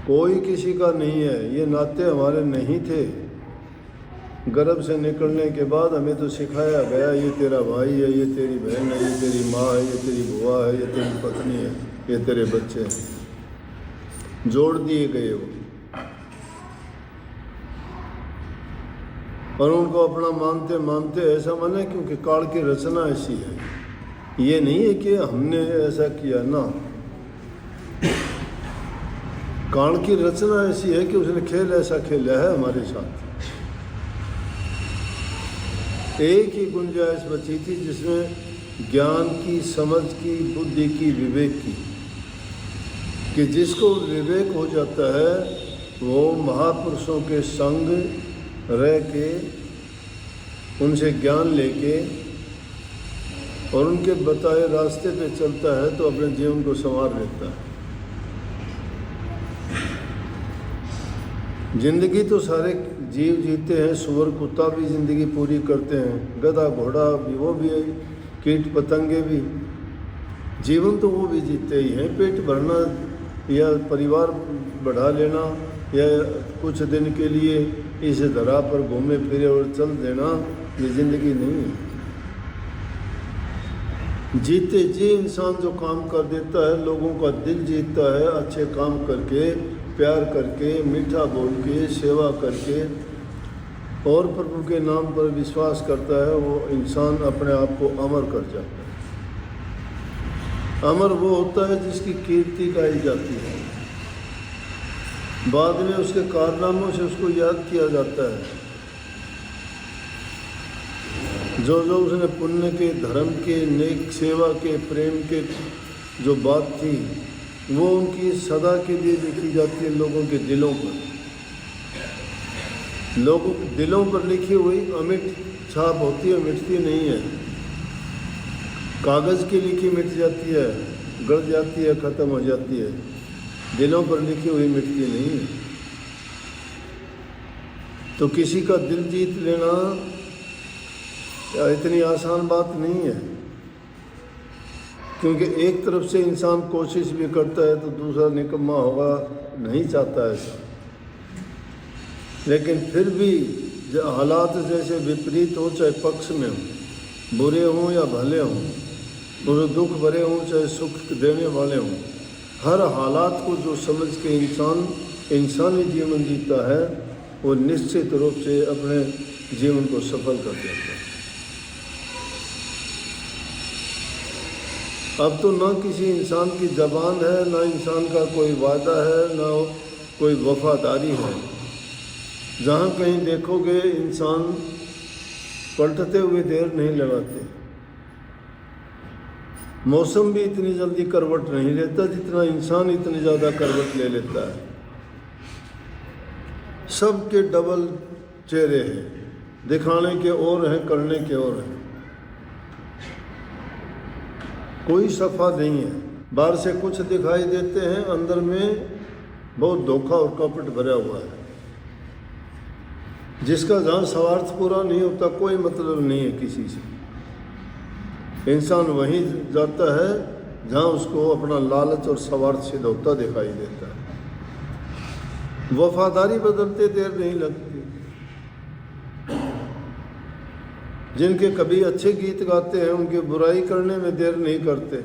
कोई किसी का नहीं है, ये नाते हमारे नहीं थे। गर्भ से निकलने के बाद हमें तो सिखाया गया ये तेरा भाई है, ये तेरी बहन है, ये तेरी माँ है, ये तेरी बुआ है, ये तेरी पत्नी है, ये तेरे बच्चे हैं, जोड़ दिए गए वो। और उनको अपना मानते मानते ऐसा माने, क्योंकि काल की रचना ऐसी है। ये नहीं है कि हमने ऐसा किया ना, काल की रचना ऐसी है कि उसने खेल ऐसा खेला है हमारे साथ। एक ही गुंजाइश बची थी जिसमें ज्ञान की, समझ की, बुद्धि की, विवेक की, कि जिसको विवेक हो जाता है वो महापुरुषों के संग रह के, उनसे ज्ञान लेके और उनके बताए रास्ते पे चलता है तो अपने जीवन को संवार लेता है। जिंदगी तो सारे जीव जीते हैं, सुअर कुत्ता भी जिंदगी पूरी करते हैं, गधा घोड़ा भी, वो भी, कीट पतंगे भी, जीवन तो वो भी जीते ही हैं। पेट भरना या परिवार बढ़ा लेना या कुछ दिन के लिए इस धरा पर घूमे फिरे और चल देना, ये ज़िंदगी नहीं है। जीते जी इंसान जो काम कर देता है, लोगों का दिल जीतता है अच्छे काम करके, प्यार करके, मीठा बोल के, सेवा करके और प्रभु के नाम पर विश्वास करता है, वो इंसान अपने आप को अमर कर जाता है। अमर वो होता है जिसकी कीर्ति गाई जाती है, बाद में उसके कारनामों से उसको याद किया जाता है। जो जो उसने पुण्य के, धर्म के, नेक सेवा के, प्रेम के जो बात थी वो उनकी सदा के लिए लिखी जाती है लोगों के दिलों पर। लोगों के दिलों पर लिखी हुई अमिट छाप होती है, मिटती नहीं है। कागज़ की लिखी मिट जाती है, गड़ जाती है, ख़त्म हो जाती है, दिलों पर लिखी हुई मिटती नहीं है। तो किसी का दिल जीत लेना इतनी आसान बात नहीं है, क्योंकि एक तरफ से इंसान कोशिश भी करता है तो दूसरा निकम्मा होगा, नहीं चाहता ऐसा। लेकिन फिर भी हालात जैसे विपरीत हो, चाहे पक्ष में हो, बुरे हों या भले हों, बुरे दुख भरे हों चाहे सुख देने वाले हों, हर हालात को जो समझ के इंसान इंसानी जीवन जीता है वो निश्चित रूप से अपने जीवन को सफल कर देता है। अब तो ना किसी इंसान की ज़बान है, ना इंसान का कोई वादा है, ना कोई वफादारी है। जहाँ कहीं देखोगे इंसान पलटते हुए देर नहीं लगाते। मौसम भी इतनी जल्दी करवट नहीं लेता जितना इंसान इतनी ज़्यादा करवट ले लेता है। सबके डबल चेहरे हैं, दिखाने के और हैं, करने के और हैं। कोई सफ़ा नहीं है। बाहर से कुछ दिखाई देते हैं, अंदर में बहुत धोखा और कपट भरा हुआ है, जिसका जहाँ स्वार्थ पूरा नहीं होता कोई मतलब नहीं है किसी से। इंसान वहीं जाता है जहाँ उसको अपना लालच और स्वार्थ सिद्ध होता दिखाई देता है। वफादारी बदलते देर नहीं लगती। जिनके कभी अच्छे गीत गाते हैं उनकी बुराई करने में देर नहीं करते।